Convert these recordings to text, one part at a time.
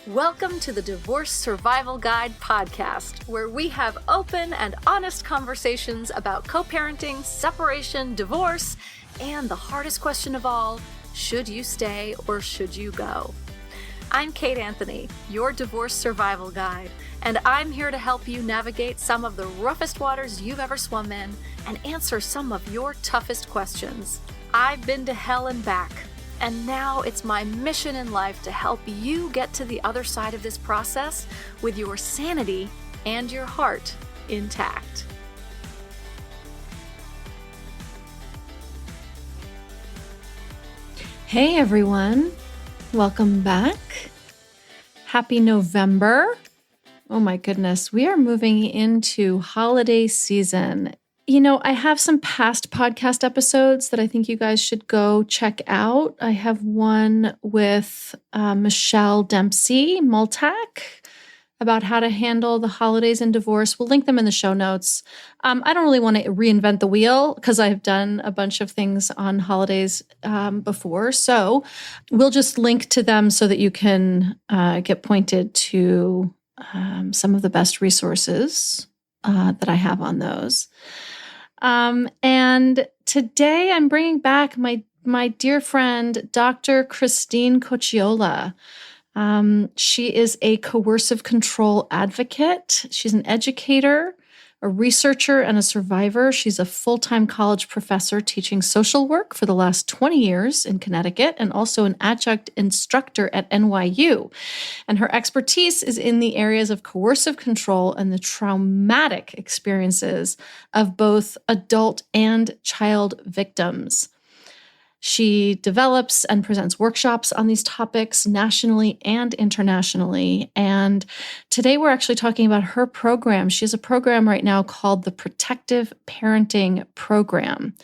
Welcome to the Divorce Survival Guide podcast, where we have open and honest conversations about co-parenting, separation, divorce, and the hardest question of all, should you stay or should you go? I'm Kate Anthony, your Divorce Survival Guide, and I'm here to help you navigate some of the roughest waters you've ever swum in and answer some of your toughest questions. I've been to hell and back. And now it's my mission in life to help you get to the other side of this process with your sanity and your heart intact. Hey everyone, welcome back. Happy November. Oh my goodness, we are moving into holiday season. You know, I have some past podcast episodes that I think you guys should go check out. I have one with Michelle Dempsey Multack about how to handle the holidays and divorce. We'll link them in the show notes. I don't really want to reinvent the wheel because I've done a bunch of things on holidays before. So we'll just link to them so that you can get pointed to some of the best resources that I have on those. And today I'm bringing back my dear friend, Dr. Marie Cocchiola. She is a coercive control advocate. She's an educator, a researcher, and a survivor. She's a full-time college professor teaching social work for the last 20 years in Connecticut and also an adjunct instructor at NYU. And her expertise is in the areas of coercive control and the traumatic experiences of both adult and child victims. She develops and presents workshops on these topics nationally and internationally. And today we're actually talking about her program. She has a program right now called the Protective Parenting Program.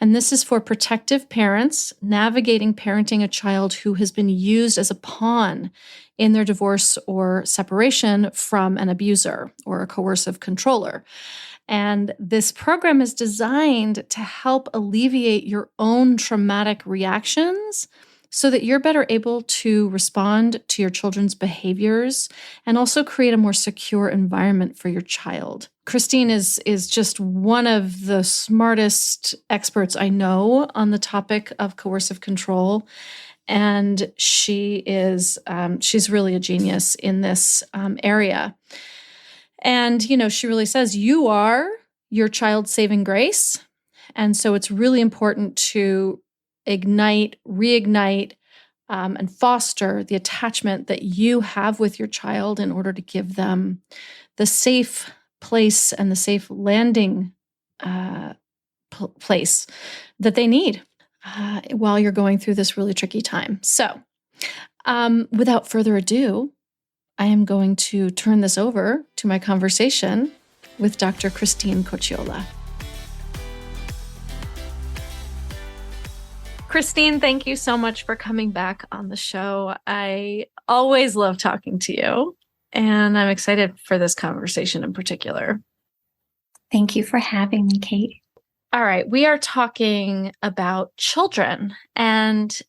And this is for protective parents navigating parenting a child who has been used as a pawn in their divorce or separation from an abuser or a coercive controller. And this program is designed to help alleviate your own traumatic reactions so that you're better able to respond to your children's behaviors and also create a more secure environment for your child. Christine is just one of the smartest experts I know on the topic of coercive control. And she's really a genius in this area. And, you know, she really says you are your child's saving grace. And so it's really important to ignite, reignite, and foster the attachment that you have with your child in order to give them the safe place and the safe landing place that they need while you're going through this really tricky time. So without further ado, I am going to turn this over to my conversation with Dr. Marie Cocchiola. Christine, thank you so much for coming back on the show. I always love talking to you, and I'm excited for this conversation in particular. Thank you for having me, Kate. All right, we are talking about children and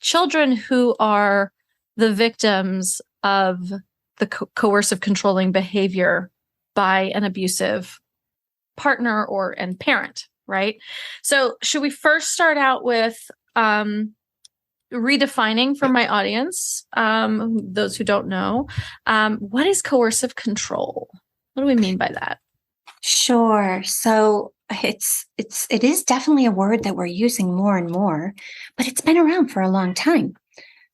children who are the victims of the coercive controlling behavior by an abusive partner and parent, right? So should we first start out with redefining for my audience, those who don't know, what is coercive control? What do we mean by that? Sure. So it is definitely a word that we're using more and more, but it's been around for a long time.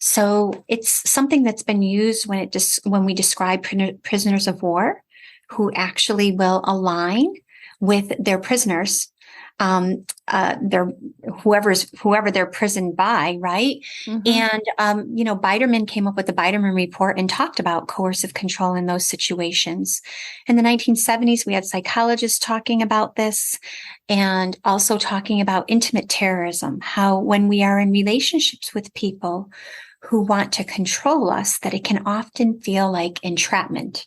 So it's something that's been used when we describe prisoners of war who actually will align with their prisoners, whoever they're prisoned by, right? Mm-hmm. And Biderman came up with the Biderman report and talked about coercive control in those situations. In the 1970s, we had psychologists talking about this and also talking about intimate terrorism, how when we are in relationships with people who want to control us, that it can often feel like entrapment.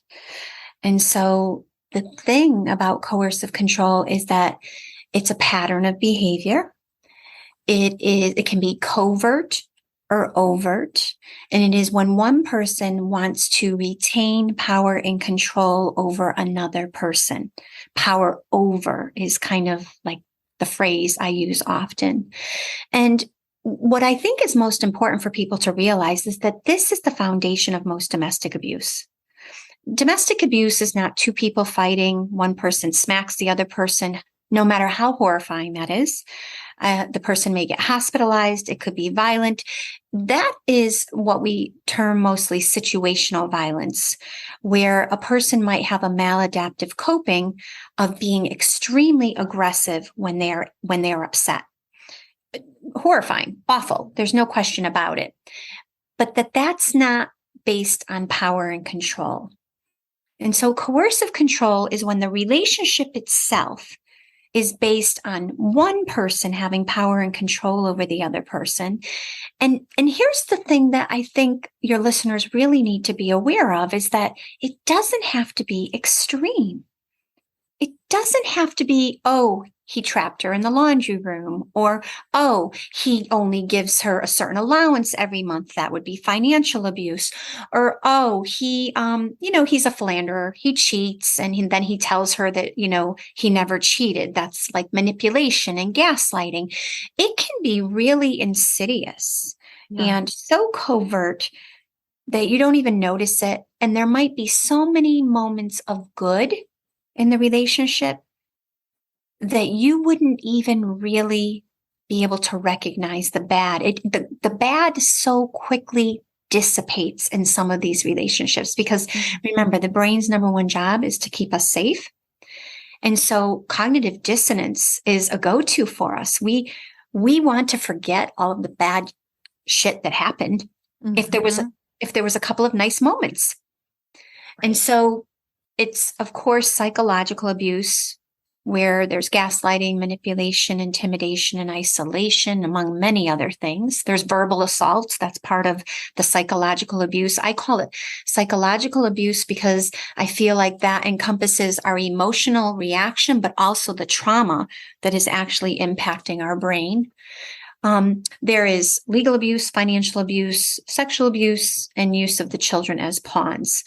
And so the thing about coercive control is that it's a pattern of behavior. It can be covert or overt. And it is when one person wants to retain power and control over another person. Power over is kind of like the phrase I use often. And what I think is most important for people to realize is that this is the foundation of most domestic abuse. Domestic abuse is not two people fighting, one person smacks the other person, no matter how horrifying that is. The person may get hospitalized. It could be violent. That is what we term mostly situational violence, where a person might have a maladaptive coping of being extremely aggressive when they're upset. Horrifying, awful. There's no question about it. But that's not based on power and control. And so coercive control is when the relationship itself is based on one person having power and control over the other person. And here's the thing that I think your listeners really need to be aware of is that it doesn't have to be extreme. It doesn't have to be, oh, he trapped her in the laundry room, or, oh, he only gives her a certain allowance every month. That would be financial abuse. Or, oh, he's a philanderer. He cheats. And then he tells her that, he never cheated. That's like manipulation and gaslighting. It can be really insidious and so covert that you don't even notice it. And there might be so many moments of good in the relationship that you wouldn't even really be able to recognize the bad. The bad so quickly dissipates in some of these relationships because remember, the brain's number one job is to keep us safe. And so cognitive dissonance is a go-to for us. We want to forget all of the bad shit that happened if there was a couple of nice moments. Right. And so it's, of course, psychological abuse, where there's gaslighting, manipulation, intimidation, and isolation, among many other things. There's verbal assaults. That's part of the psychological abuse. I call it psychological abuse because I feel like that encompasses our emotional reaction, but also the trauma that is actually impacting our brain. There is legal abuse, financial abuse, sexual abuse, and use of the children as pawns.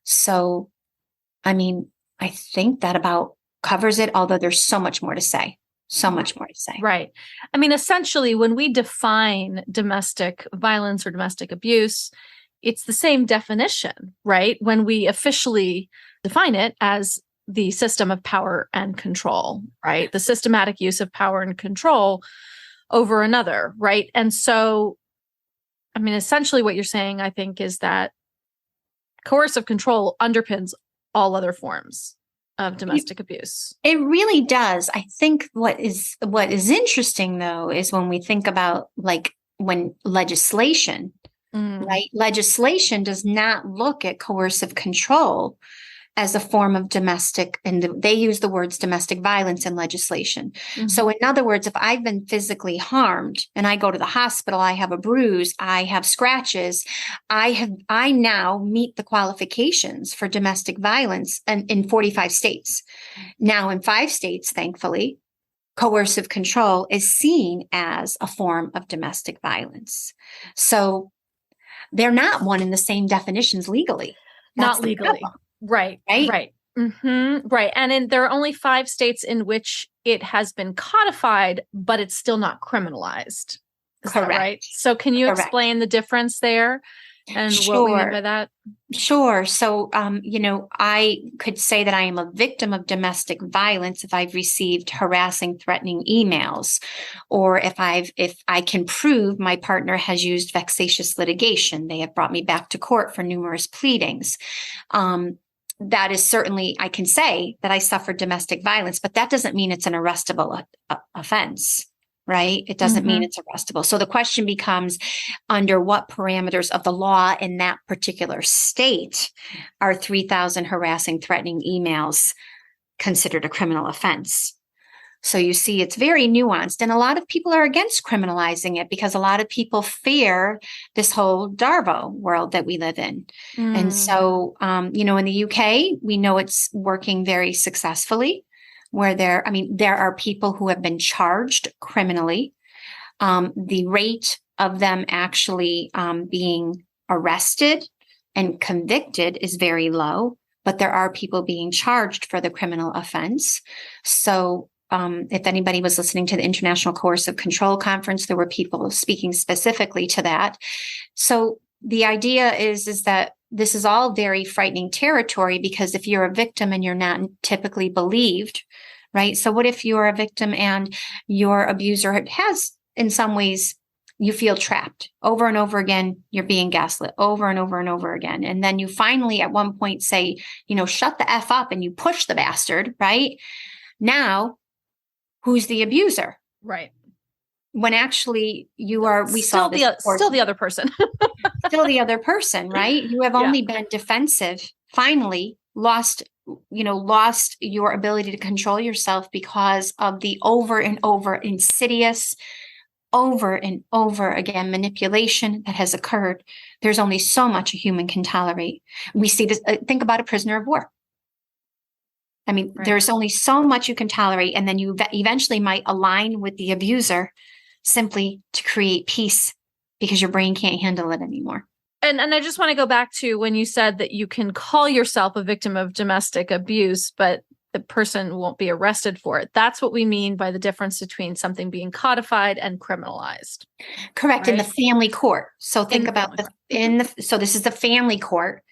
So, I think that about covers it, although there's so much more to say. Right. Essentially, when we define domestic violence or domestic abuse, it's the same definition, right? When we officially define it as the system of power and control, right? The systematic use of power and control over another, right? And so, essentially what you're saying, I think, is that coercive control underpins all other forms of domestic abuse. It really does. I think what is interesting, though, is when we think about when legislation, right? Legislation does not look at coercive control as a form of domestic, and they use the words domestic violence in legislation. So in other words, if I've been physically harmed and I go to the hospital, I have a bruise, I have scratches, I now meet the qualifications for domestic violence in 45 states. Now in 5 states, thankfully, coercive control is seen as a form of domestic violence. So they're not one and the same definitions legally. Not legally. Right. Right. And there are only 5 states in which it has been codified, but it's still not criminalized. Is Correct. That right? So can you explain the difference there and what we mean by that? Sure. So, I could say that I am a victim of domestic violence if I've received harassing, threatening emails, or if I can prove my partner has used vexatious litigation. They have brought me back to court for numerous pleadings. That is certainly, I can say that I suffered domestic violence, but that doesn't mean it's an arrestable offense, right? It doesn't mean it's arrestable. So the question becomes, under what parameters of the law in that particular state are 3,000 harassing, threatening emails considered a criminal offense? So you see, it's very nuanced, and a lot of people are against criminalizing it because a lot of people fear this whole Darvo world that we live in. And so, in the UK, we know it's working very successfully, where there are people who have been charged criminally. The rate of them actually being arrested and convicted is very low, but there are people being charged for the criminal offense. So if anybody was listening to the International Coercive Control Conference, there were people speaking specifically to that. So the idea is that this is all very frightening territory, because if you're a victim and you're not typically believed, right? So what if you're a victim and your abuser has, in some ways, you feel trapped over and over again, you're being gaslit over and over and over again. And then you finally at one point say, shut the F up, and you push the bastard, right? Now, who's the abuser? Right. When actually you are, still the other person. Still the other person, right? You have only been defensive, finally lost your ability to control yourself because of the over and over insidious, over and over again manipulation that has occurred. There's only so much a human can tolerate. We see this, think about a prisoner of war. I mean, right. There's only so much you can tolerate, and then you eventually might align with the abuser simply to create peace because your brain can't handle it anymore. And I just want to go back to when you said that you can call yourself a victim of domestic abuse, but the person won't be arrested for it. That's what we mean by the difference between something being codified and criminalized. Correct. Right? In the family court. So think about so this is the family court.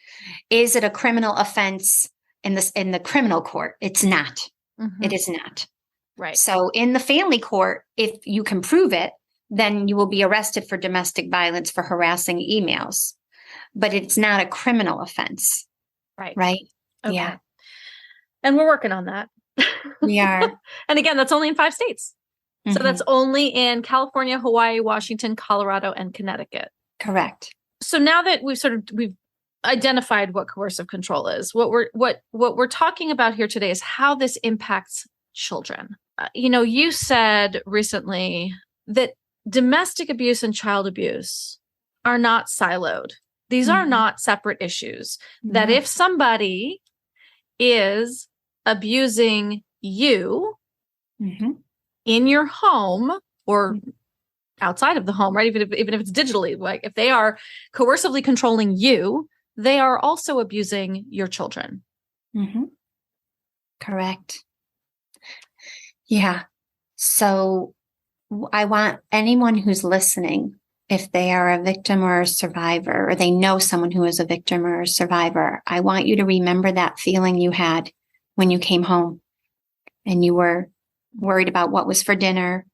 Is it a criminal offense in the criminal court? It's not. Mm-hmm. It is not. Right. So in the family court, if you can prove it, then you will be arrested for domestic violence for harassing emails. But it's not a criminal offense. Right. Right. Okay. Yeah. And we're working on that. We are. And again, that's only in 5 states. Mm-hmm. So that's only in California, Hawaii, Washington, Colorado, and Connecticut. Correct. So now that we've identified what coercive control is, what we're talking about here today is how this impacts children. You said recently that domestic abuse and child abuse are not siloed. These are not separate issues. Mm-hmm. That if somebody is abusing you in your home or outside of the home, right? Even if it's digitally, like if they are coercively controlling you, they are also abusing your children. Mm-hmm. Correct. Yeah. So I want anyone who's listening, if they are a victim or a survivor, or they know someone who is a victim or a survivor, I want you to remember that feeling you had when you came home and you were worried about what was for dinner,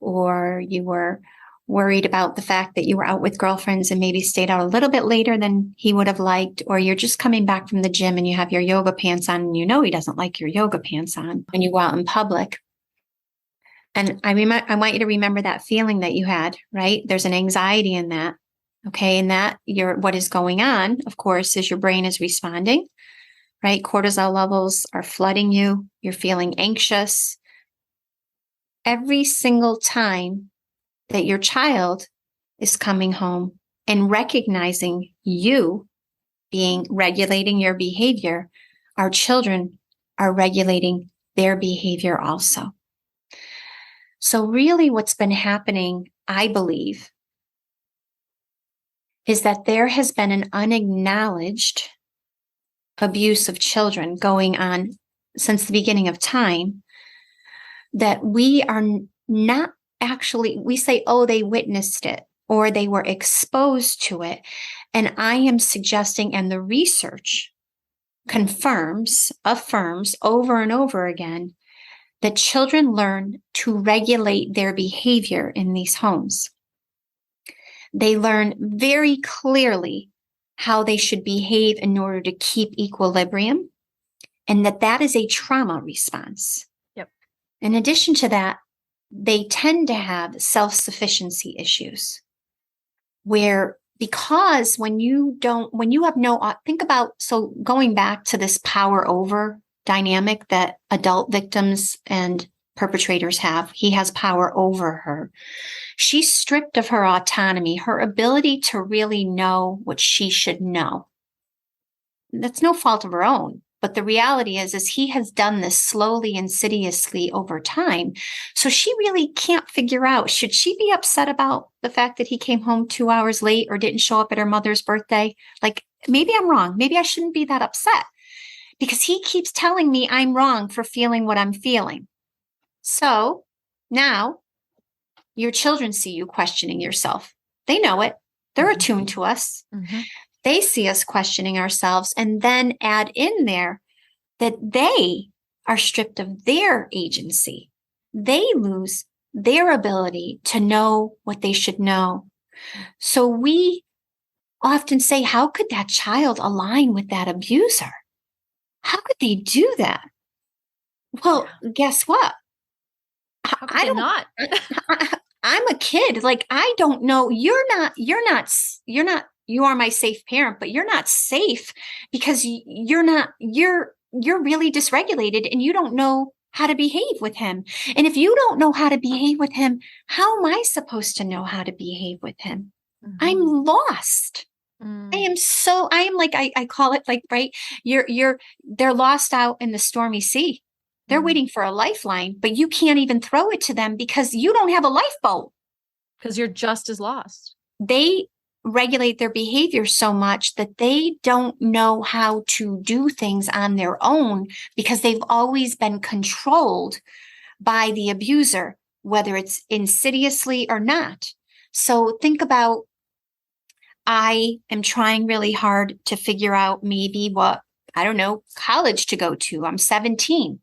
or you were worried about the fact that you were out with girlfriends and maybe stayed out a little bit later than he would have liked, or you're just coming back from the gym and you have your yoga pants on and he doesn't like your yoga pants on when you go out in public. And I want you to remember that feeling that you had, right? There's an anxiety in that. Okay. And that what is going on, of course, is your brain is responding, right? Cortisol levels are flooding you. You're feeling anxious. Every single time that your child is coming home and recognizing you regulating your behavior, our children are regulating their behavior also. So really what's been happening, I believe, is that there has been an unacknowledged abuse of children going on since the beginning of time, that we are not actually, we say, oh, they witnessed it or they were exposed to it. And I am suggesting, and the research affirms over and over again, that children learn to regulate their behavior in these homes. They learn very clearly how they should behave in order to keep equilibrium, and that is a trauma response. Yep. In addition to that, they tend to have self-sufficiency issues because when you have think about, so going back to this power over dynamic that adult victims and perpetrators have. He has power over her. She's stripped of her autonomy, her ability to really know what she should know. That's no fault of her own, But the reality is he has done this slowly, insidiously over time. So she really can't figure out, should she be upset about the fact that he came home 2 hours late or didn't show up at her mother's birthday? Like, maybe I'm wrong. Maybe I shouldn't be that upset because he keeps telling me I'm wrong for feeling what I'm feeling. So now your children see you questioning yourself. They know it. They're attuned to us. Mm-hmm. They see us questioning ourselves and then add in there that they are stripped of their agency. They lose their ability to know what they should know. So we often say, how could that child align with that abuser? How could they do that? Well, guess what? How could they not? I'm a kid. Like, I don't know. You are my safe parent, but you're not safe because you're really dysregulated and you don't know how to behave with him. And if you don't know how to behave with him, how am I supposed to know how to behave with him? Mm-hmm. I'm lost. I am like, I call it like, right. They're lost out in the stormy sea. They're waiting for a lifeline, but you can't even throw it to them because you don't have a lifeboat. Because you're just as lost. They regulate their behavior so much that they don't know how to do things on their own because they've always been controlled by the abuser, whether it's insidiously or not. So think about, I am trying really hard to figure out maybe what, I don't know, college to go to. I'm 17.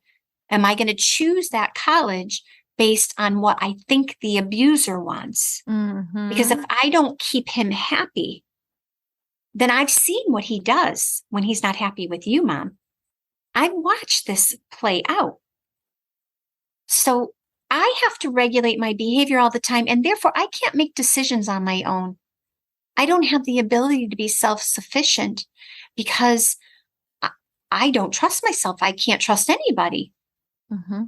Am I going to choose that college based on what I think the abuser wants? Mm-hmm. Because if I don't keep him happy, then I've seen what he does when he's not happy with you, Mom. I've watched this play out. So I have to regulate my behavior all the time, and therefore I can't make decisions on my own. I don't have the ability to be self-sufficient because I don't trust myself. I can't trust anybody. Mm-hmm.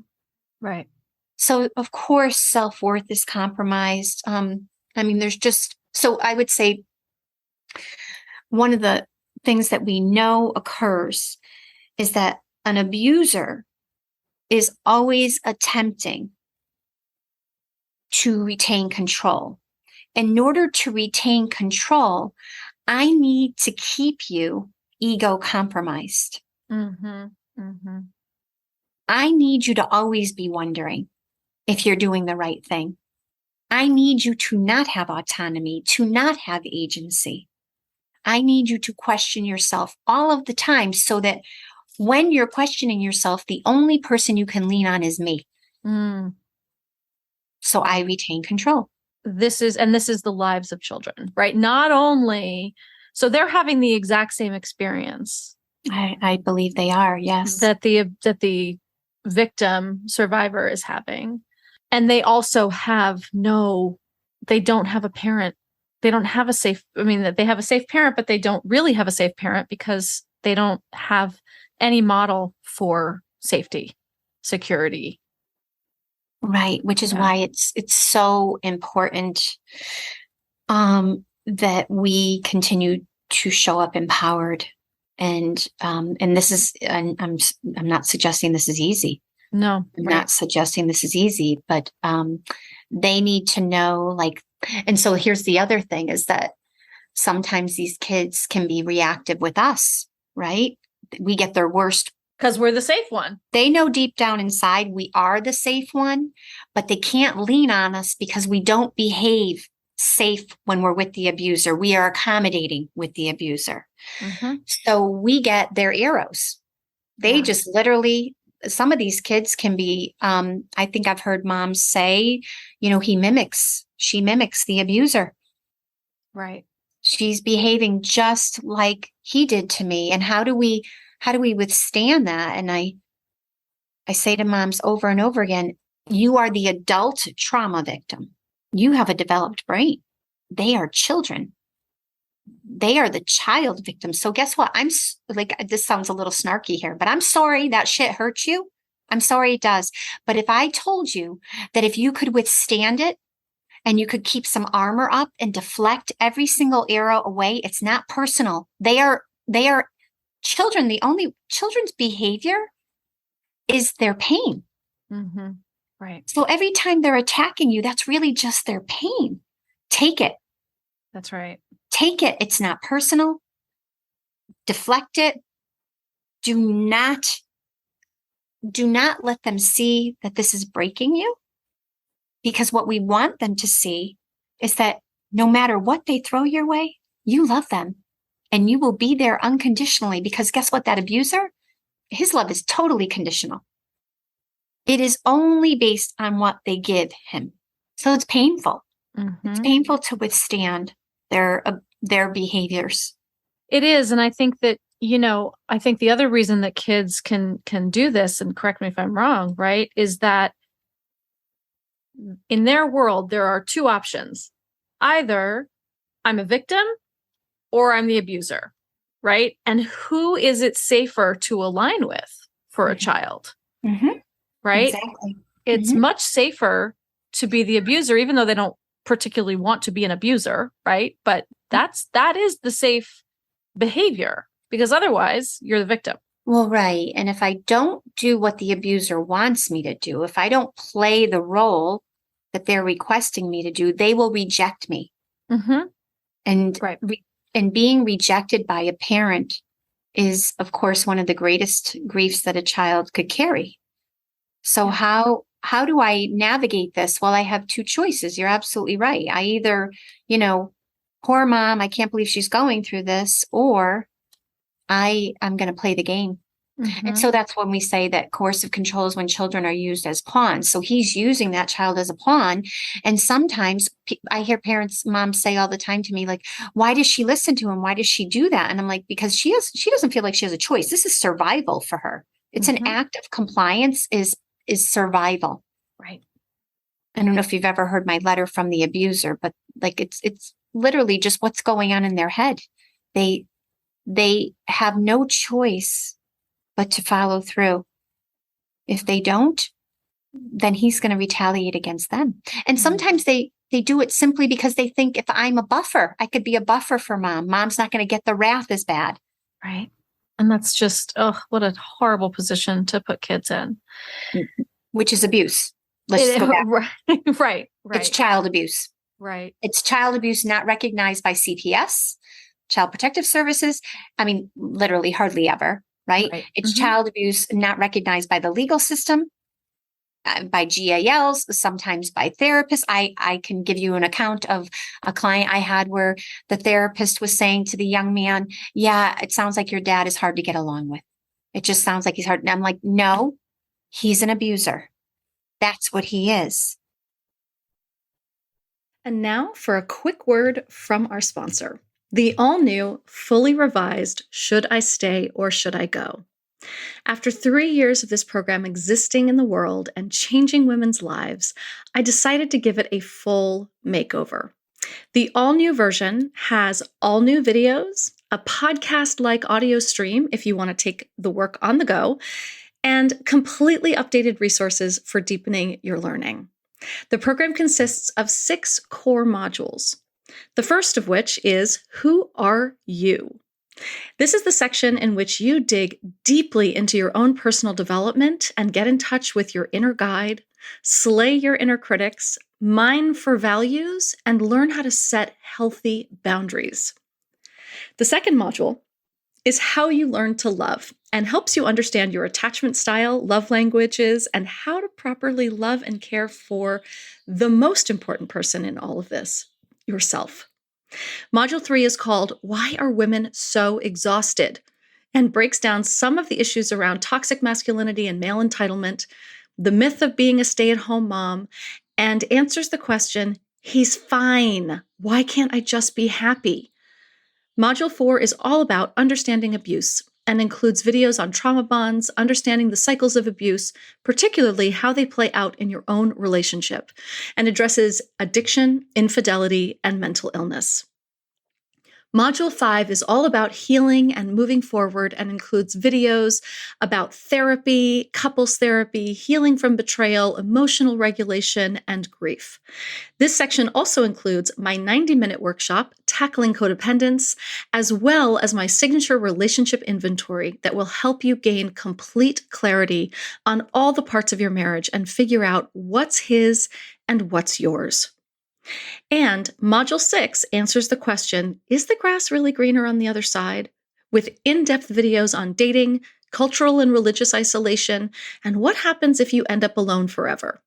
Right. So, of course, self-worth is compromised. There's just, so I would say one of the things that we know occurs is that an abuser is always attempting to retain control. In order to retain control, I need to keep you ego compromised. Mm-hmm. Mm-hmm. I need you to always be wondering if you're doing the right thing. I need you to not have autonomy, to not have agency. I need you to question yourself all of the time so that when you're questioning yourself, the only person you can lean on is me. So I retain control. This is the lives of children, right? Not only, so they're having the exact same experience. I believe they are, yes. That the victim survivor is having. And they also they don't have a parent. They don't have that they have a safe parent, but they don't really have a safe parent because they don't have any model for safety, security. Right. Which is why it's so important that we continue to show up empowered. And this is, and I'm not suggesting this is easy. No, I'm not suggesting this is easy, but they need to know, and so here's the other thing is that sometimes these kids can be reactive with us, right? We get their worst. Because we're the safe one. They know deep down inside we are the safe one, but they can't lean on us because we don't behave safe when we're with the abuser. We are accommodating with the abuser. Mm-hmm. So we get their arrows. They just literally, some of these kids can be, I think I've heard moms say, she mimics the abuser. Right. She's behaving just like he did to me. And how do we withstand that? And I say to moms over and over again, you are the adult trauma victim. You have a developed brain. They are children. They are the child victim. So guess what? I'm like, this sounds a little snarky here, but I'm sorry that shit hurts you. I'm sorry it does. But if I told you that if you could withstand it and you could keep some armor up and deflect every single arrow away, it's not personal. They are children's behavior is their pain. Mm-hmm. Right. So every time they're attacking you, that's really just their pain. Take it. That's right. Take it. It's not personal. Deflect it. Do not let them see that this is breaking you, because what we want them to see is that no matter what they throw your way, you love them and you will be there unconditionally, because guess what? That abuser, his love is totally conditional. It is only based on what they give him. So it's painful. Mm-hmm. It's painful to withstand their behaviors. It is. And I think that, I think the other reason that kids can do this, and correct me if I'm wrong, right, is that in their world, there are two options. Either I'm a victim or I'm the abuser, right? And who is it safer to align with for a child, right? Exactly. It's much safer to be the abuser, even though they don't particularly want to be an abuser, right? But that is the safe behavior, because otherwise you're the victim. Well, right. And if I don't do what the abuser wants me to do, if I don't play the role that they're requesting me to do, they will reject me. Mm-hmm. And right. And being rejected by a parent is, of course, one of the greatest griefs that a child could carry. So how do I navigate this? Well, I have two choices. You're absolutely right. I either, poor mom, I can't believe she's going through this, or I'm going to play the game. Mm-hmm. And so that's when we say that coercive control is when children are used as pawns. So he's using that child as a pawn. And sometimes I hear moms say all the time to me, like, why does she listen to him? Why does she do that? And I'm like, because she doesn't feel like she has a choice. This is survival for her. It's an act of compliance is survival. Right. I don't know if you've ever heard my letter from the abuser, but like, it's literally just what's going on in their head. They have no choice but to follow through. If they don't, then he's going to retaliate against them. And sometimes they do it simply because they think, if I'm a buffer, I could be a buffer for mom. Mom's not going to get the wrath as bad. Right. And that's just, what a horrible position to put kids in. Which is abuse. Let's go back. Right. It's child abuse. Right. It's child abuse not recognized by CPS, Child Protective Services. I mean, literally hardly ever. Right? It's child abuse not recognized by the legal system, by GALs, sometimes by therapists. I can give you an account of a client I had where the therapist was saying to the young man, yeah, it sounds like your dad is hard to get along with. It just sounds like he's hard. And I'm like, no, he's an abuser. That's what he is. And now for a quick word from our sponsor. The all-new, fully revised Should I Stay or Should I Go? After 3 years of this program existing in the world and changing women's lives, I decided to give it a full makeover. The all-new version has all new videos, a podcast-like audio stream if you want to take the work on the go, and completely updated resources for deepening your learning. The program consists of 6 core modules. The first of which is, Who Are You? This is the section in which you dig deeply into your own personal development and get in touch with your inner guide, slay your inner critics, mine for values, and learn how to set healthy boundaries. The second module is How You Learn to Love and helps you understand your attachment style, love languages, and how to properly love and care for the most important person in all of this, yourself. Module 3 is called Why Are Women So Exhausted? And breaks down some of the issues around toxic masculinity and male entitlement, the myth of being a stay-at-home mom, and answers the question, he's fine. Why can't I just be happy? Module 4 is all about understanding abuse and includes videos on trauma bonds, understanding the cycles of abuse, particularly how they play out in your own relationship, and addresses addiction, infidelity, and mental illness. Module 5 is all about healing and moving forward and includes videos about therapy, couples therapy, healing from betrayal, emotional regulation, and grief. This section also includes my 90-minute workshop, Tackling Codependence, as well as my signature relationship inventory that will help you gain complete clarity on all the parts of your marriage and figure out what's his and what's yours. And Module 6 answers the question, is the grass really greener on the other side? With in-depth videos on dating, cultural and religious isolation, and what happens if you end up alone forever.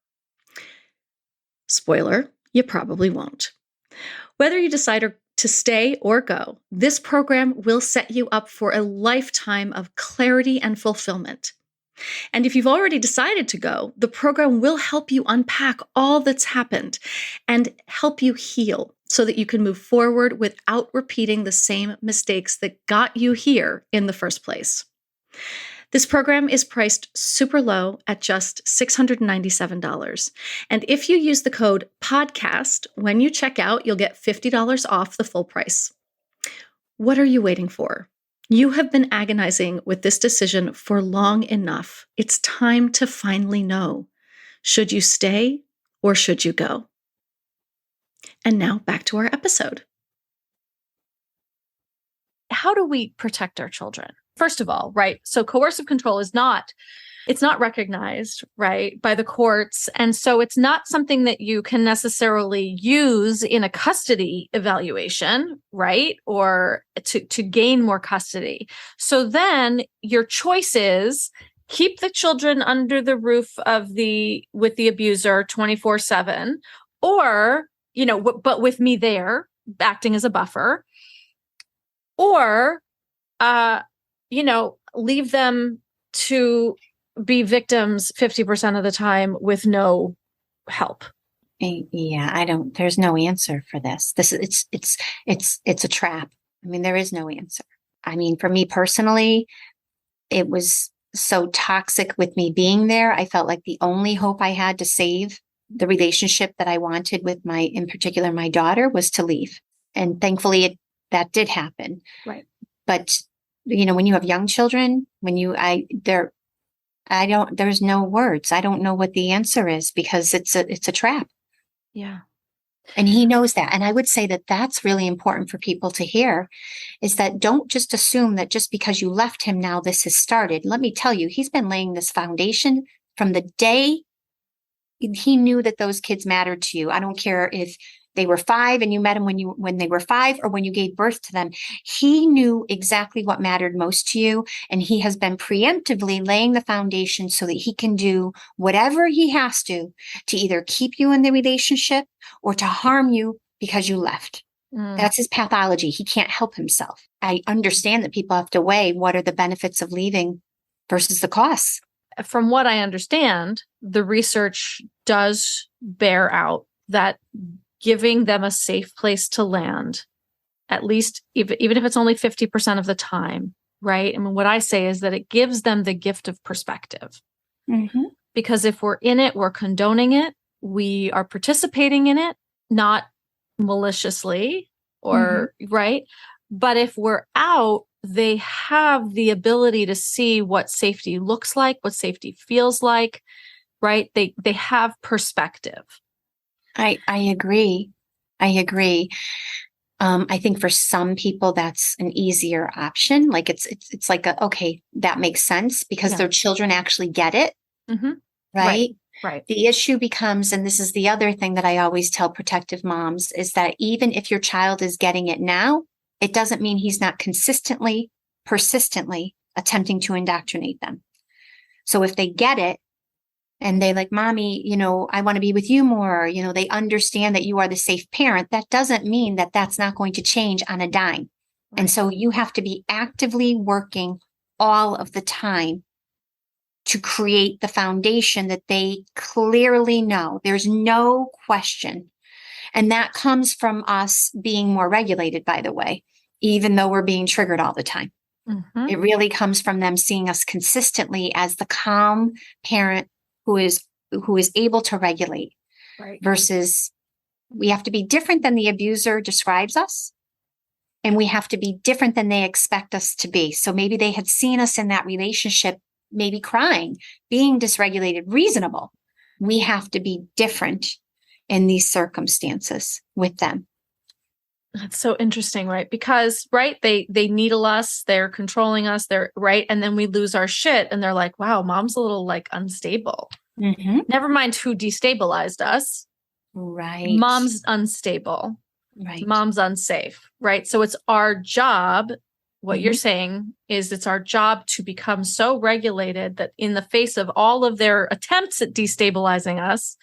Spoiler, you probably won't. Whether you decide to stay or go, this program will set you up for a lifetime of clarity and fulfillment. And if you've already decided to go, the program will help you unpack all that's happened and help you heal so that you can move forward without repeating the same mistakes that got you here in the first place. This program is priced super low at just $697. And if you use the code PODCAST, when you check out, you'll get $50 off the full price. What are you waiting for? You have been agonizing with this decision for long enough. It's time to finally know. Should you stay or should you go? And now back to our episode. How do we protect our children? First of all, right? So coercive control is not recognized, right, by the courts. And so it's not something that you can necessarily use in a custody evaluation, right? Or to gain more custody. So then your choice is keep the children under the roof with the abuser 24/7, or, but with me there acting as a buffer, or, leave them to be victims 50% of the time with no help. Yeah, there's no answer for this. It's a trap. I mean, there is no answer. I mean, for me personally, it was so toxic with me being there. I felt like the only hope I had to save the relationship that I wanted with in particular, my daughter, was to leave. And thankfully that did happen. Right. But, when you have young children, there's no words. I don't know what the answer is because it's a trap. Yeah. And he knows that. And I would say that that's really important for people to hear, is that don't just assume that just because you left him now this has started. Let me tell you, he's been laying this foundation from the day he knew that those kids mattered to you. I don't care if they were 5 and you met them when they were 5 or when you gave birth to them. He knew exactly what mattered most to you. And he has been preemptively laying the foundation so that he can do whatever he has to either keep you in the relationship or to harm you because you left. That's his pathology. He can't help himself. I understand that people have to weigh what are the benefits of leaving versus the costs. From what I understand, the research does bear out that giving them a safe place to land, at least even if it's only 50% of the time, right? I mean, what I say is that it gives them the gift of perspective. Mm-hmm. Because if we're in it, we're condoning it, we are participating in it, not maliciously or right. But if we're out, they have the ability to see what safety looks like, what safety feels like, right? They have perspective. I agree. I think for some people that's an easier option. Like it's like okay, that makes sense because their children actually get it. Mm-hmm. Right? Right. The issue becomes, and this is the other thing that I always tell protective moms, is that even if your child is getting it now, it doesn't mean he's not persistently attempting to indoctrinate them. So if they get it and they like, mommy, I want to be with you more, they understand that you are the safe parent. That doesn't mean that that's not going to change on a dime. Right. And so you have to be actively working all of the time to create the foundation that they clearly know. There's no question. And that comes from us being more regulated, by the way, even though we're being triggered all the time. Mm-hmm. It really comes from them seeing us consistently as the calm parent who is able to regulate. Right. Versus we have to be different than the abuser describes us. and we have to be different than they expect us to be. So maybe they had seen us in that relationship, maybe crying, being dysregulated, reasonable. We have to be different in these circumstances with them. That's so interesting, right? Because, right, they needle us, they're controlling us, they're right. And then we lose our shit and they're like, wow, mom's a little like unstable. Mm-hmm. Never mind who destabilized us. Right. Mom's unstable. Right. Mom's unsafe, right? So it's our job. What Mm-hmm. you're saying is it's our job to become so regulated that in the face of all of their attempts at destabilizing us,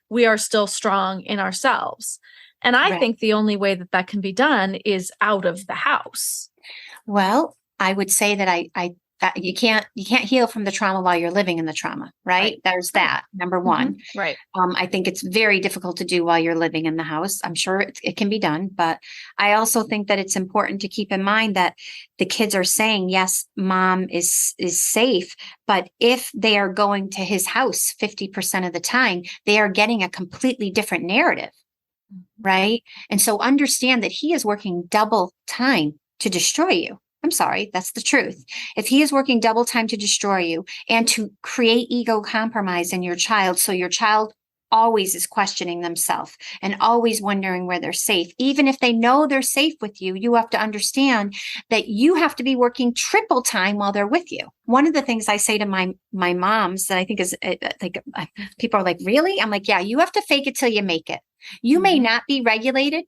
we are still strong in ourselves. And I think the only way that that can be done is out of the house. Well, I would say that you can't heal from the trauma while you're living in the trauma, right? There's that, number one. Mm-hmm. Right. I think it's very difficult to do while you're living in the house. I'm sure it can be done, but I also think that it's important to keep in mind that the kids are saying, yes, mom is safe, but if they are going to his house 50% of the time, they are getting a completely different narrative, right? And so understand that he is working double time to destroy you. I'm sorry, that's the truth. If he is working double time to destroy you and to create ego compromise in your child, so your child always is questioning themselves and always wondering where they're safe, even if they know they're safe with you, you have to understand that you have to be working triple time while they're with you. One of the things I say to my moms that I think is like, people are like, really? I'm like, yeah, you have to fake it till you make it. You may not be regulated.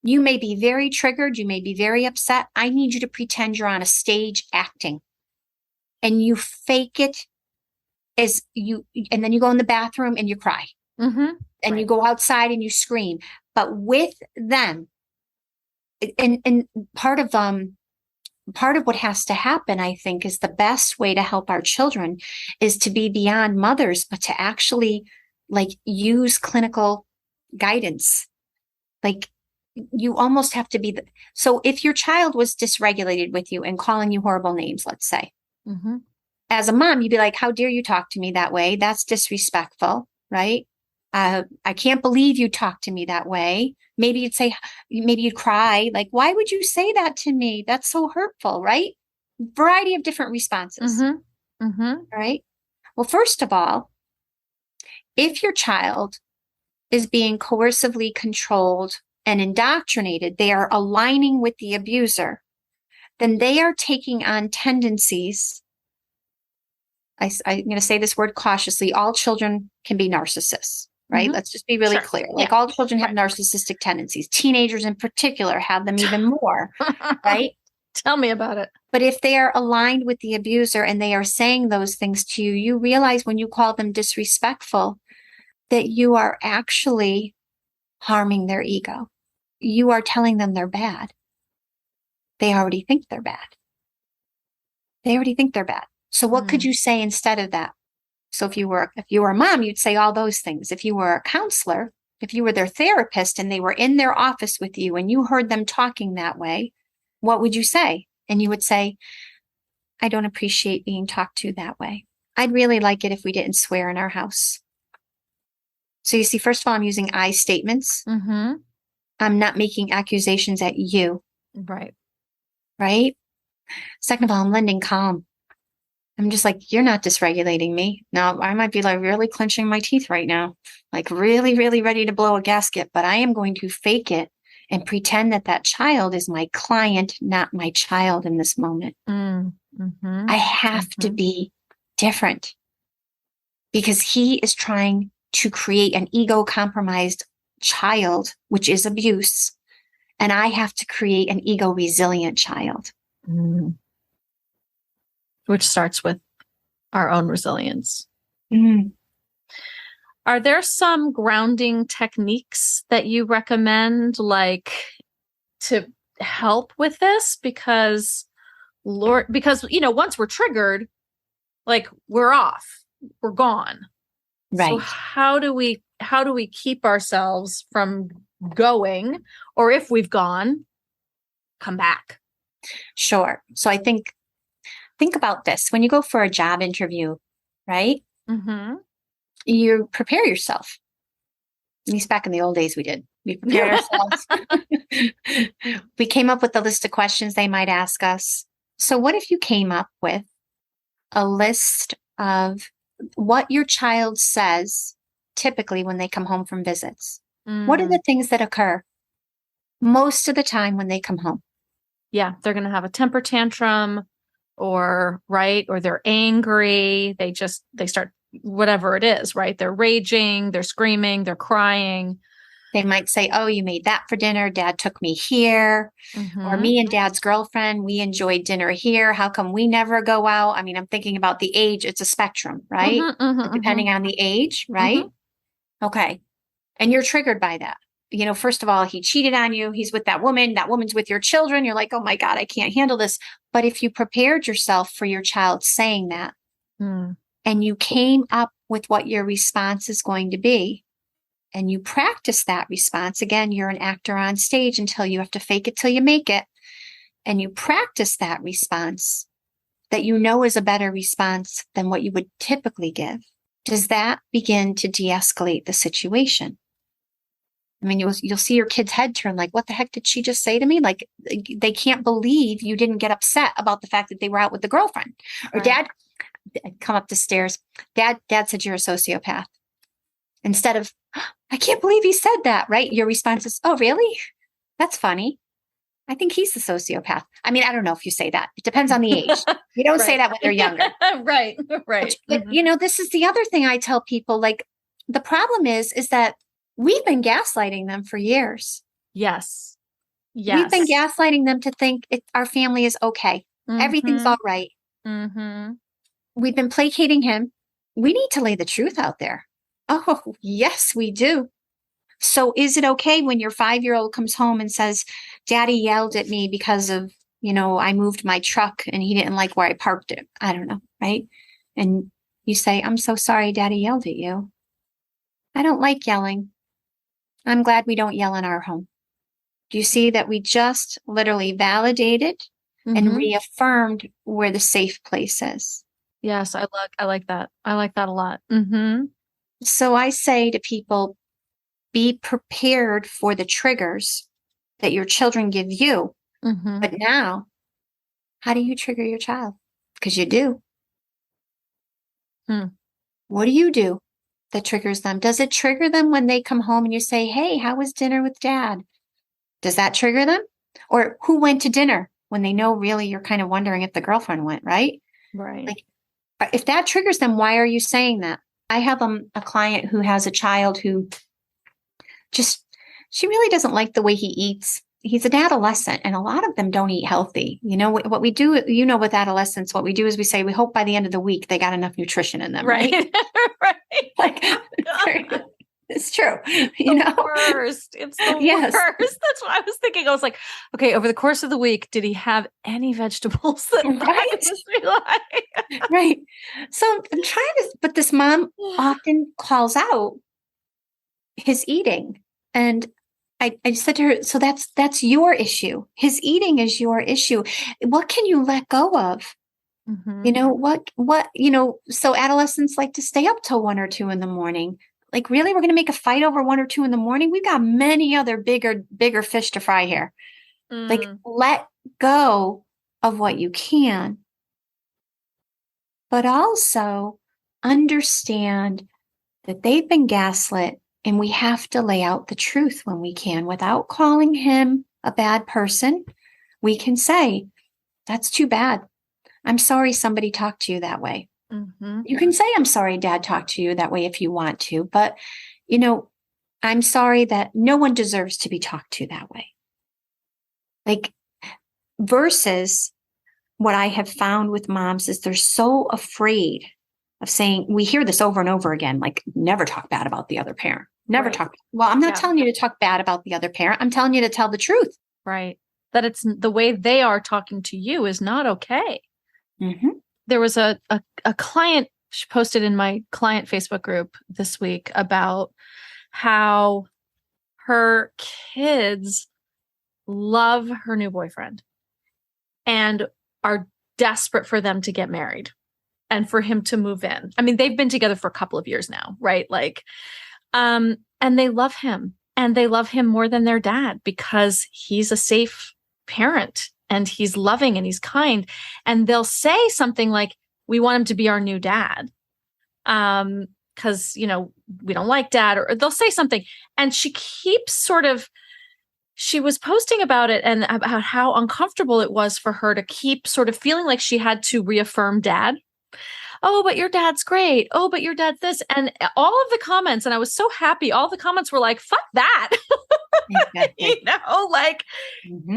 You may be very triggered. You may be very upset. I need you to pretend you're on a stage acting, and you fake it and then you go in the bathroom and you cry, and you go outside and you scream, but with them. And part of what has to happen, I think, is the best way to help our children is to be beyond mothers, but to actually like use clinical guidance. Like, you almost have to be so if your child was dysregulated with you and calling you horrible names, let's say, as a mom, you'd be like, how dare you talk to me that way? That's disrespectful, right? I can't believe you talk to me that way. Maybe you'd cry, like, why would you say that to me? That's so hurtful, right? Variety of different responses. Right? Well, first of all, if your child is being coercively controlled and indoctrinated, they are aligning with the abuser, then they are taking on tendencies. I'm going to say this word cautiously. All children can be narcissists, right? Let's just be really clear. Like, all children have narcissistic tendencies. Teenagers in particular have them even more, right? Tell me about it. But if they are aligned with the abuser and they are saying those things to you, you realize when you call them disrespectful that you are actually harming their ego. You are telling them they're bad. They already think they're bad. So what could you say instead of that? So if you were a mom, you'd say all those things. If you were a counselor, if you were their therapist and they were in their office with you and you heard them talking that way, what would you say? And you would say, I don't appreciate being talked to that way. I'd really like it if we didn't swear in our house. So you see, first of all, I'm using I statements. I'm not making accusations at you. Right. Second of all, I'm lending calm. I'm just like, you're not dysregulating me. Now, I might be like really clenching my teeth right now, like really, really ready to blow a gasket, but I am going to fake it and pretend that child is my client, not my child in this moment. I have to be different because he is trying to create an ego compromised child, which is abuse. And I have to create an ego resilient child. Which starts with our own resilience. Are there some grounding techniques that you recommend, like, to help with this? Because once we're triggered, like, we're off, we're gone. Right. So how do we keep ourselves from going, or if we've gone, come back? Sure. So I think about this. When you go for a job interview, right? You prepare yourself. At least back in the old days, we did. We prepared ourselves. We came up with a list of questions they might ask us. So what if you came up with a list of what your child says typically when they come home from visits? What are the things that occur most of the time when they come home? Yeah, they're going to have a temper tantrum or they're angry. They start whatever it is, right? They're raging, they're screaming, they're crying. They might say, oh, you made that for dinner. Dad took me here. Or me and Dad's girlfriend, we enjoyed dinner here. How come we never go out? I mean, I'm thinking about the age. It's a spectrum, right? Depending on the age, right? Okay. And you're triggered by that. You know, first of all, he cheated on you. He's with that woman. That woman's with your children. You're like, oh my God, I can't handle this. But if you prepared yourself for your child saying that, and you came up with what your response is going to be, and you practice that response, again, you're an actor on stage until you have to fake it till you make it. And you practice that response that you know is a better response than what you would typically give. Does that begin to de-escalate the situation? I mean, you'll see your kid's head turn like, what the heck did she just say to me? Like, they can't believe you didn't get upset about the fact that they were out with the girlfriend. Or Dad, come up the stairs. Dad said you're a sociopath. Instead of, I can't believe he said that, right? Your response is, oh, really? That's funny. I think he's the sociopath. I mean, I don't know if you say that. It depends on the age. You don't say that when they're younger. Right. But you know, this is the other thing I tell people, like, the problem is that we've been gaslighting them for years. Yes. We've been gaslighting them to think our family is okay. Everything's all right. We've been placating him. We need to lay the truth out there. Oh, yes, we do. So is it okay when your 5-year-old comes home and says, Daddy yelled at me because of, you know, I moved my truck and he didn't like where I parked it? I don't know, right? And you say, I'm so sorry Daddy yelled at you. I don't like yelling. I'm glad we don't yell in our home. Do you see that we just literally validated and reaffirmed where the safe place is? Yes, I like that. I like that a lot. So I say to people, be prepared for the triggers that your children give you. But now, how do you trigger your child? Because you do. What do you do that triggers them? Does it trigger them when they come home and you say, hey, how was dinner with Dad? Does that trigger them? Or who went to dinner when they know really you're kind of wondering if the girlfriend went, right? Right. Like, if that triggers them, why are you saying that? I have a client who has a child who she really doesn't like the way he eats. He's an adolescent, and a lot of them don't eat healthy. You know, what we do, you know, with adolescents, what we do is we say, we hope by the end of the week they got enough nutrition in them, right? Right. Like, it's true. You know, worst. It's the worst. That's what I was thinking. I was like, okay, over the course of the week, did he have any vegetables that Right. So I'm trying to, but this mom often calls out his eating. And I said to her, so that's your issue. His eating is your issue. What can you let go of? You know, what, you know, so adolescents like to stay up till 1 or 2 in the morning. Like, really, we're going to make a fight over 1 or 2 in the morning? We've got many other bigger fish to fry here. Like, let go of what you can, but also understand that they've been gaslit, and we have to lay out the truth when we can without calling him a bad person. We can say, that's too bad. I'm sorry somebody talked to you that way. You can say, I'm sorry Dad talked to you that way if you want to, but, you know, I'm sorry that no one deserves to be talked to that way. Like, versus what I have found with moms is they're so afraid of saying, we hear this over and over again, like, never talk bad about the other parent. Never talk. Well, I'm not telling you to talk bad about the other parent. I'm telling you to tell the truth. Right. That it's the way they are talking to you is not okay. There was a client, she posted in my client Facebook group this week about how her kids love her new boyfriend and are desperate for them to get married and for him to move in. I mean, they've been together for a couple of years now, right? Like, and they love him. and they love him more than their dad because he's a safe parent and he's loving and he's kind. And they'll say something like, we want him to be our new dad. Cause, we don't like dad, or they'll say something. And she keeps she was posting about it and about how uncomfortable it was for her to keep sort of feeling like she had to reaffirm dad. Oh, but your dad's great. Oh, but your dad's this. And all of the comments, and I was so happy, all the comments were like, fuck that. Exactly.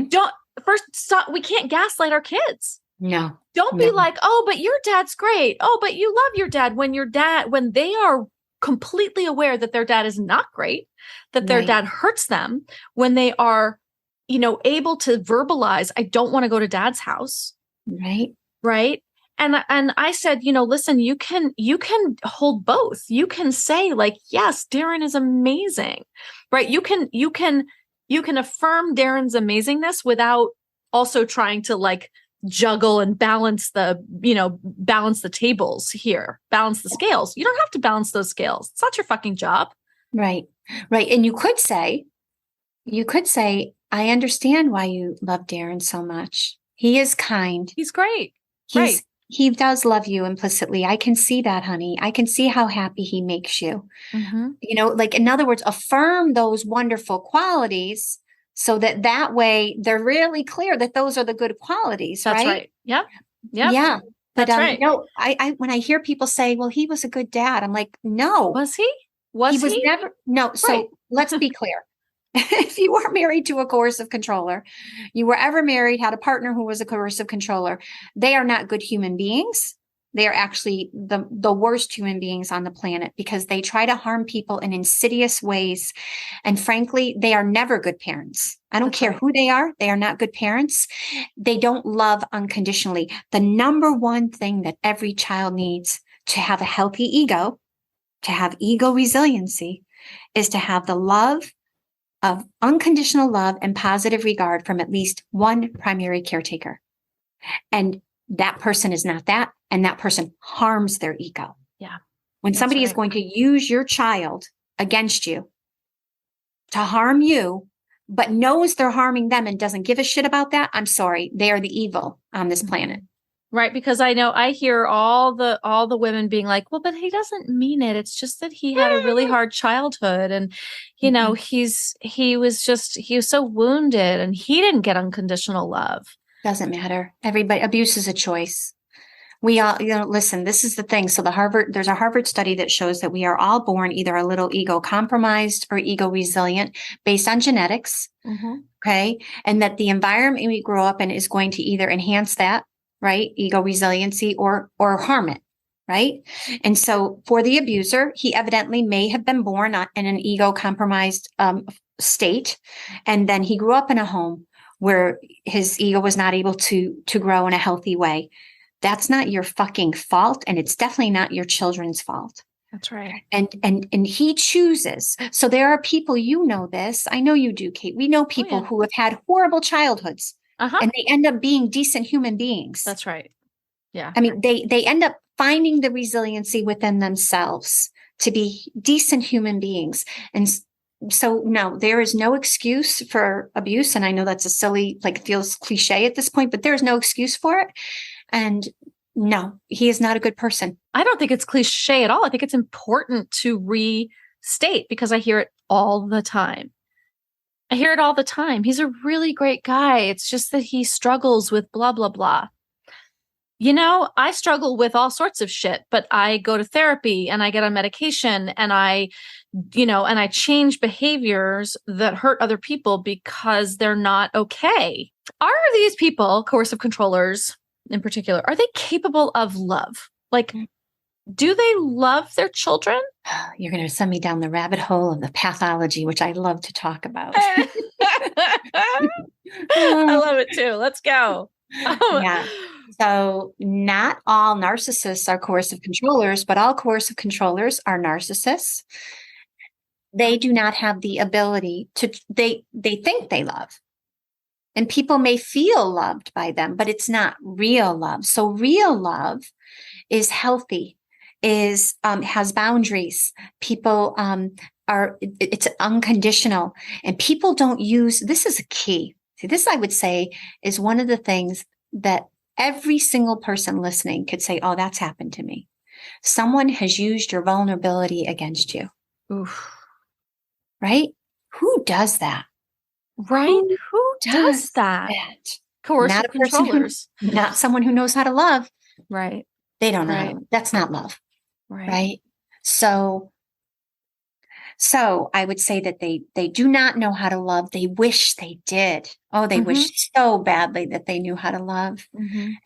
Don't first stop. We can't gaslight our kids. No. Don't be like, oh, but your dad's great. Oh, but you love your dad, when they are completely aware that their dad is not great, that their dad hurts them, when they are, able to verbalize, I don't want to go to dad's house. Right. Right. And I said, listen, you can hold both. You can say like, yes, Darren is amazing. Right. You can affirm Darren's amazingness without also trying to like juggle and balance the tables here, balance the scales. You don't have to balance those scales. It's not your fucking job. Right. Right. And you could say, I understand why you love Darren so much. He is kind. He's great. He does love you implicitly. I can see that, honey. I can see how happy he makes you. Mm-hmm. In other words, affirm those wonderful qualities so that way they're really clear that those are the good qualities. That's right. Yep. Yeah. But that's right. I when I hear people say, well, he was a good dad, I'm like, no. Was he? He was never. No. Right. So let's be clear. If you were married to a coercive controller, you were ever married, had a partner who was a coercive controller, they are not good human beings. They are actually the worst human beings on the planet because they try to harm people in insidious ways. And frankly, they are never good parents. I don't care who they are not good parents. They don't love unconditionally. The number one thing that every child needs to have a healthy ego, to have ego resiliency, is to have the love of unconditional love and positive regard from at least one primary caretaker. And that person is not that. And that person harms their ego. Yeah. When somebody is going to use your child against you to harm you, but knows they're harming them and doesn't give a shit about that, I'm sorry. They are the evil on this planet. Right. Because I hear all the women being like, well, but he doesn't mean it. It's just that he had a really hard childhood. And, he was so wounded and he didn't get unconditional love. Doesn't matter. Abuse is a choice. We all, listen, this is the thing. So there's a Harvard study that shows that we are all born either a little ego compromised or ego resilient based on genetics. Mm-hmm. Okay. And that the environment we grow up in is going to either enhance that, right? Ego resiliency or harm it. Right. And so for the abuser, he evidently may have been born in an ego compromised state. And then he grew up in a home where his ego was not able to grow in a healthy way. That's not your fucking fault. And it's definitely not your children's fault. That's right. And he chooses. So there are people, this. I know you do, Kate. We know people who have had horrible childhoods and they end up being decent human beings. That's right. Yeah. I mean, they end up finding the resiliency within themselves to be decent human beings. And so no, there is no excuse for abuse. And I know that's a silly, feels cliche at this point, but there's no excuse for it. And no, he is not a good person. I don't think it's cliche at all. I think it's important to restate because I hear it all the time. He's a really great guy. It's just that he struggles with blah, blah, blah. I struggle with all sorts of shit, but I go to therapy and I get on medication and I change behaviors that hurt other people because they're not okay. Are these people, coercive controllers in particular, are they capable of love? Do they love their children? You're going to send me down the rabbit hole of the pathology, which I love to talk about. I love it too. Let's go. Yeah. So not all narcissists are coercive controllers, but all coercive controllers are narcissists. They do not have the ability they think they love. And people may feel loved by them, but it's not real love. So real love is healthy, has boundaries. People it's unconditional, and people don't use, this is a key. See, this I would say is one of the things that every single person listening could say, oh, that's happened to me. Someone has used your vulnerability against you. Oof. Right? Who does that? Right? Who does that? Coercive Not a controllers. Not someone who knows how to love. Right. They don't know how to love. That's not love. Right? So I would say that they do not know how to love. They wish they did. Oh, they wish so badly that they knew how to love.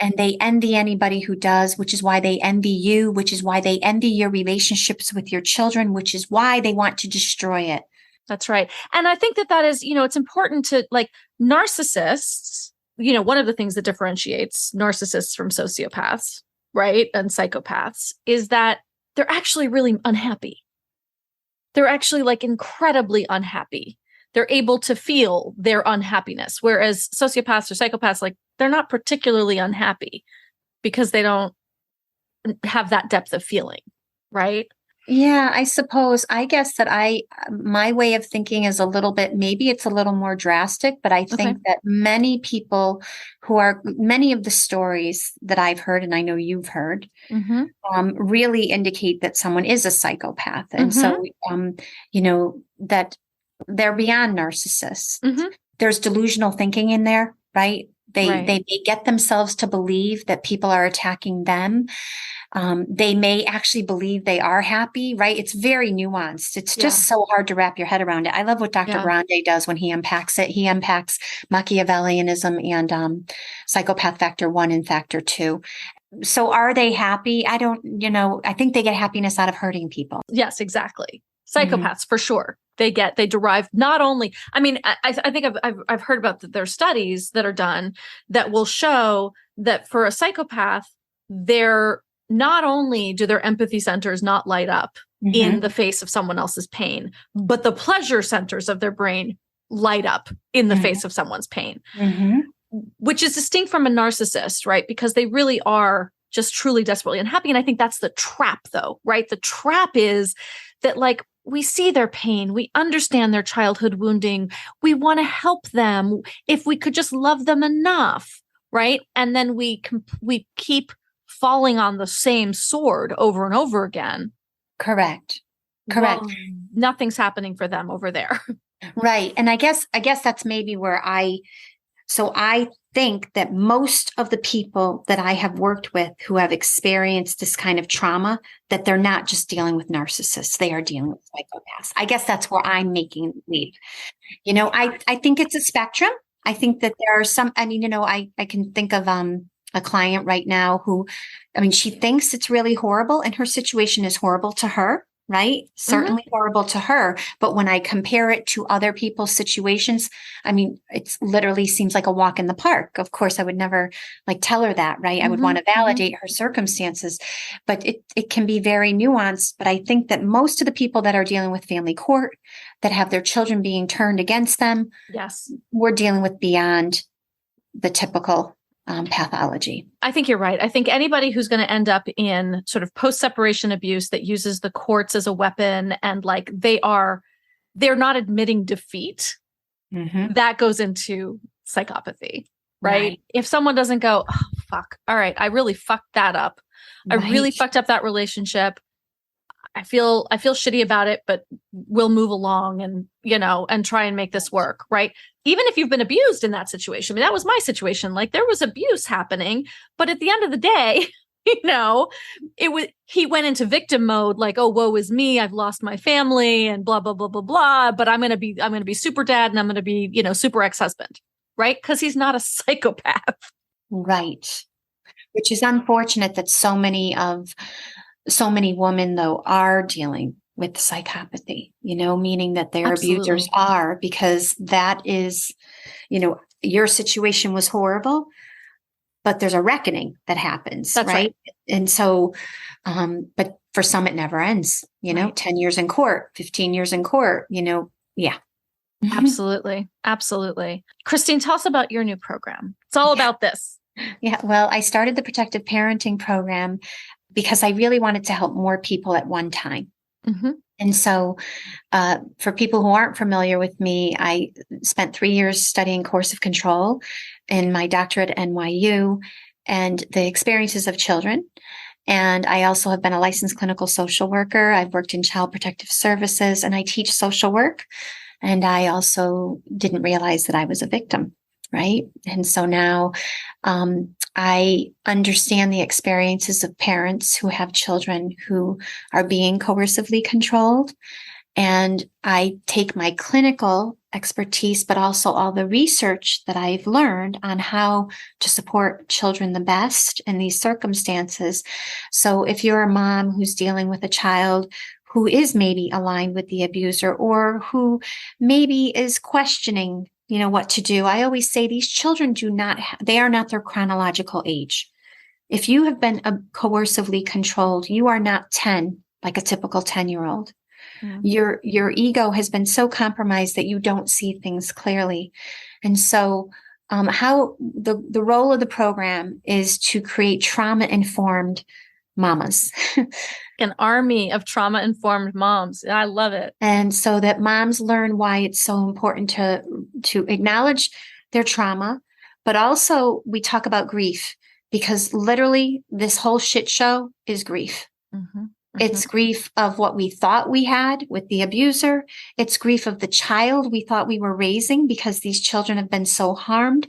And they envy anybody who does, which is why they envy you, which is why they envy your relationships with your children, which is why they want to destroy it. That's right. And I think that is, it's important to, like, narcissists, one of the things that differentiates narcissists from sociopaths, right, and psychopaths is that they're actually really unhappy. They're actually, like, incredibly unhappy. They're able to feel their unhappiness, whereas sociopaths or psychopaths, like, they're not particularly unhappy because they don't have that depth of feeling, right? Yeah, I suppose. I guess that my way of thinking is a little bit, maybe it's a little more drastic, but I think that many people many of the stories that I've heard, and I know you've heard, really indicate that someone is a psychopath. And so, that they're beyond narcissists. There's delusional thinking in there, right? They may get themselves to believe that people are attacking them. They may actually believe they are happy, right? It's very nuanced. It's just so hard to wrap your head around it. I love what Dr. Grande does when he unpacks it. He unpacks Machiavellianism and psychopath factor 1 and factor 2. So are they happy? I think they get happiness out of hurting people. Yes, exactly. Psychopaths, for sure. They derive not only, I mean, I think I've heard about their studies that are done that will show that for a psychopath, not only do their empathy centers not light up in the face of someone else's pain, but the pleasure centers of their brain light up in the face of someone's pain, which is distinct from a narcissist, right? Because they really are just truly desperately unhappy. And I think that's the trap, though, right? The trap is that, like, we see their pain. We understand their childhood wounding. We want to help them if we could just love them enough, right? And then we keep falling on the same sword over and over again. Correct. Well, nothing's happening for them over there. Right. And I guess that's maybe where I think that most of the people that I have worked with who have experienced this kind of trauma, that they're not just dealing with narcissists, they are dealing with psychopaths. I guess that's where I'm making the leap. I think it's a spectrum. I think that there are some, I can think of a client right now who, she thinks it's really horrible and her situation is horrible to her, right? Certainly horrible to her. But when I compare it to other people's situations, it literally seems like a walk in the park. Of course, I would never tell her that, right? I would want to validate her circumstances, but it can be very nuanced. But I think that most of the people that are dealing with family court, that have their children being turned against them, we're dealing with beyond the typical pathology. I think you're right. I think anybody who's going to end up in sort of post-separation abuse that uses the courts as a weapon and they're not admitting defeat, that goes into psychopathy, right? If someone doesn't go, oh, fuck, all right, I really fucked that up. I really fucked up that relationship. I feel shitty about it, but we'll move along and, and try and make this work, right? Even if you've been abused in that situation. That was my situation. There was abuse happening, but at the end of the day, he went into victim mode, oh, woe is me. I've lost my family and blah, blah, blah, blah, blah. But I'm going to be super dad and I'm going to be, super ex-husband, right? Because he's not a psychopath. Right. Which is unfortunate that so many women, though, are dealing with psychopathy, meaning that their abusers are, because that is, your situation was horrible, but there's a reckoning that happens. That's right. And so, but for some, it never ends, 10 years in court, 15 years in court, yeah. Absolutely. Absolutely. Christine, tell us about your new program. It's all about this. Yeah. Well, I started the protective parenting program because I really wanted to help more people at one time. And so for people who aren't familiar with me, I spent 3 years studying coercive control in my doctorate at NYU and the experiences of children. And I also have been a licensed clinical social worker. I've worked in child protective services, and I teach social work. And I also didn't realize that I was a victim, right? And so now I understand the experiences of parents who have children who are being coercively controlled. And I take my clinical expertise, but also all the research that I've learned on how to support children the best in these circumstances. So if you're a mom who's dealing with a child who is maybe aligned with the abuser, or who maybe is questioning, what to do, I always say these children they are not their chronological age. If you have been coercively controlled, you are not 10, like a typical 10-year-old. Mm-hmm. Your ego has been so compromised that you don't see things clearly. And so how the role of the program is to create trauma-informed mamas. An army of trauma-informed moms. I love it. And so that moms learn why it's so important to acknowledge their trauma, but also we talk about grief, because literally this whole shit show is grief. Mm-hmm. It's grief of what we thought we had with the abuser. It's grief of the child we thought we were raising, because these children have been so harmed.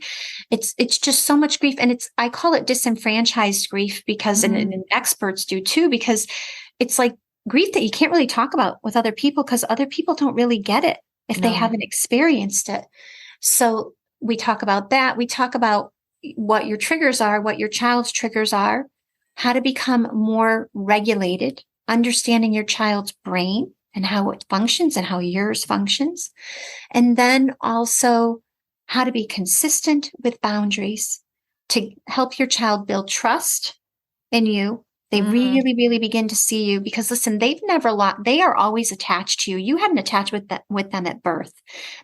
It's just so much grief. And I call it disenfranchised grief, because, and experts do too, because it's like grief that you can't really talk about with other people, because other people don't really get it if they haven't experienced it. So we talk about that. We talk about what your triggers are, what your child's triggers are, how to become more regulated, understanding your child's brain and how it functions and how yours functions. And then also how to be consistent with boundaries to help your child build trust in you. They really, really begin to see you, because listen, they are always attached to you. You had an attachment with them at birth.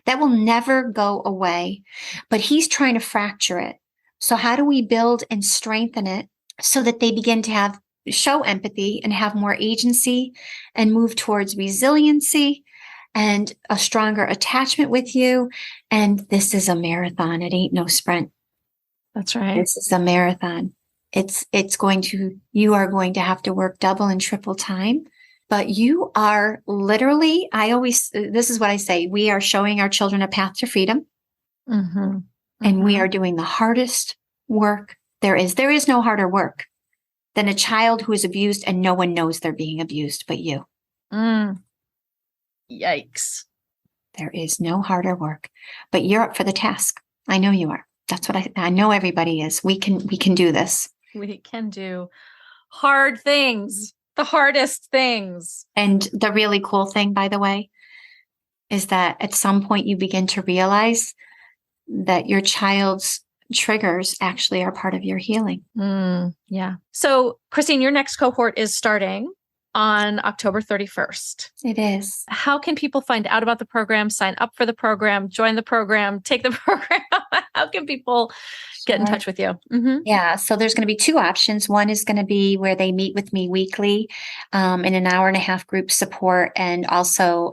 That will never go away, but he's trying to fracture it. So how do we build and strengthen it so that they begin to show empathy and have more agency and move towards resiliency and a stronger attachment with you? And this is a marathon. It ain't no sprint. That's right. This is a marathon. You are going to have to work double and triple time, but you are literally, this is what I say, we are showing our children a path to freedom. Mm-hmm. And we are doing the hardest work there is. There is no harder work than a child who is abused and no one knows they're being abused but you. Yikes. There is no harder work, but you're up for the task. I know you are. That's what I know everybody is. We can do this. We can do hard things, the hardest things. And the really cool thing, by the way, is that at some point you begin to realize that your child's triggers actually are part of your healing. Yeah. So, Christine, your next cohort is starting on October 31st. It is. How can people find out about the program, sign up for the program, join the program, take the program? How can people get in touch with you? Mm-hmm. Yeah. So there's going to be two options. One is going to be where they meet with me weekly in an hour-and-a-half group support. And also,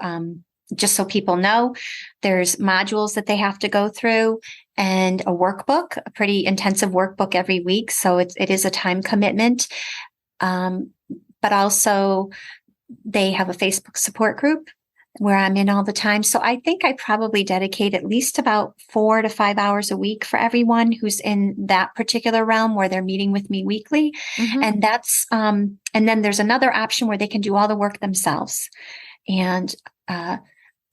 just so people know, there's modules that they have to go through and a workbook, a pretty intensive workbook every week. So it is a time commitment. But also they have a Facebook support group where I'm in all the time. So I think I probably dedicate at least about 4 to 5 hours a week for everyone who's in that particular realm where they're meeting with me weekly. Mm-hmm. And that's, and then there's another option where they can do all the work themselves. And,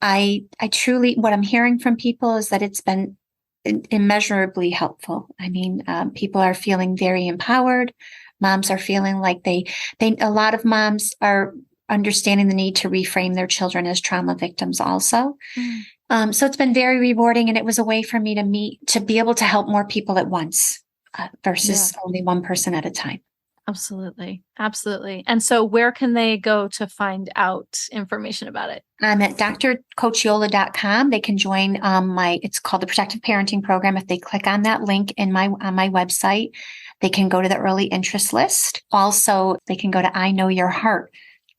I truly, what I'm hearing from people is that it's been immeasurably helpful. I mean, people are feeling very empowered. Moms are feeling like a lot of moms are understanding the need to reframe their children as trauma victims also. So it's been very rewarding, and it was a way for me to be able to help more people at once versus only one person at a time. Absolutely. Absolutely. And so where can they go to find out information about it? I'm at drcochiola.com. They can join it's called the Protective Parenting Program. If they click on that link on my website, they can go to the early interest list. Also, they can go to iknowyourheart.com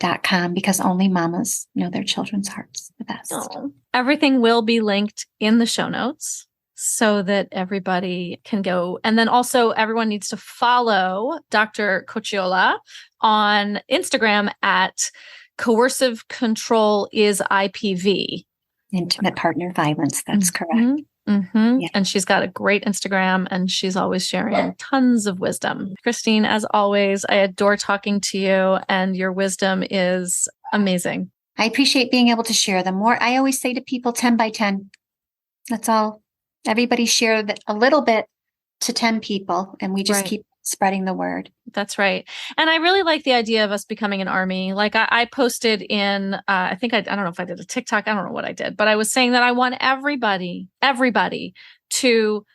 educator.com, because only mamas know their children's hearts the best. Oh. Everything will be linked in the show notes so that everybody can go. And then also everyone needs to follow Dr. Cocchiola on Instagram at Coercive Control is IPV. Intimate partner violence. That's correct. Mm-hmm. Yeah. And she's got a great Instagram, and she's always sharing tons of wisdom. Christine, as always, I adore talking to you, and your wisdom is amazing. I appreciate being able to share them more. I always say to people, 10 by 10. That's all. Everybody share a little bit to 10 people, and we just keep spreading the word. That's right. And I really like the idea of us becoming an army. Like I posted in, I don't know if I did a TikTok. I don't know what I did, but I was saying that I want everybody to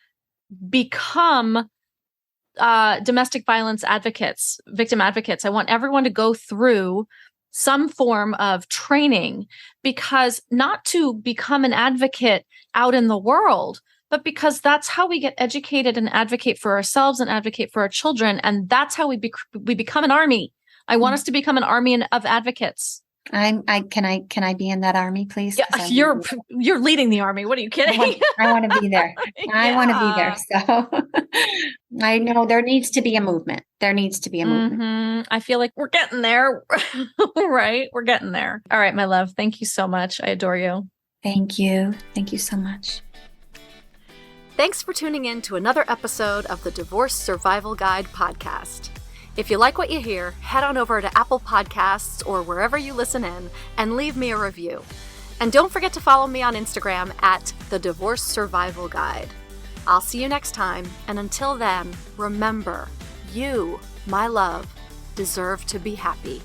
become domestic violence advocates, victim advocates. I want everyone to go through some form of training, because not to become an advocate out in the world, but because that's how we get educated and advocate for ourselves and advocate for our children. And that's how we become an army. I want us to become an army of advocates. Can I be in that army, please? Yeah, you're leading the army. What are you kidding? I want to be there. I want to be there. So I know there needs to be a movement. There needs to be a movement. Mm-hmm. I feel like we're getting there. Right? We're getting there. All right, my love. Thank you so much. I adore you. Thank you. Thank you so much. Thanks for tuning in to another episode of the Divorce Survival Guide podcast. If you like what you hear, head on over to Apple Podcasts or wherever you listen in and leave me a review. And don't forget to follow me on Instagram at the Divorce Survival Guide. I'll see you next time, and until then, remember, you, my love, deserve to be happy.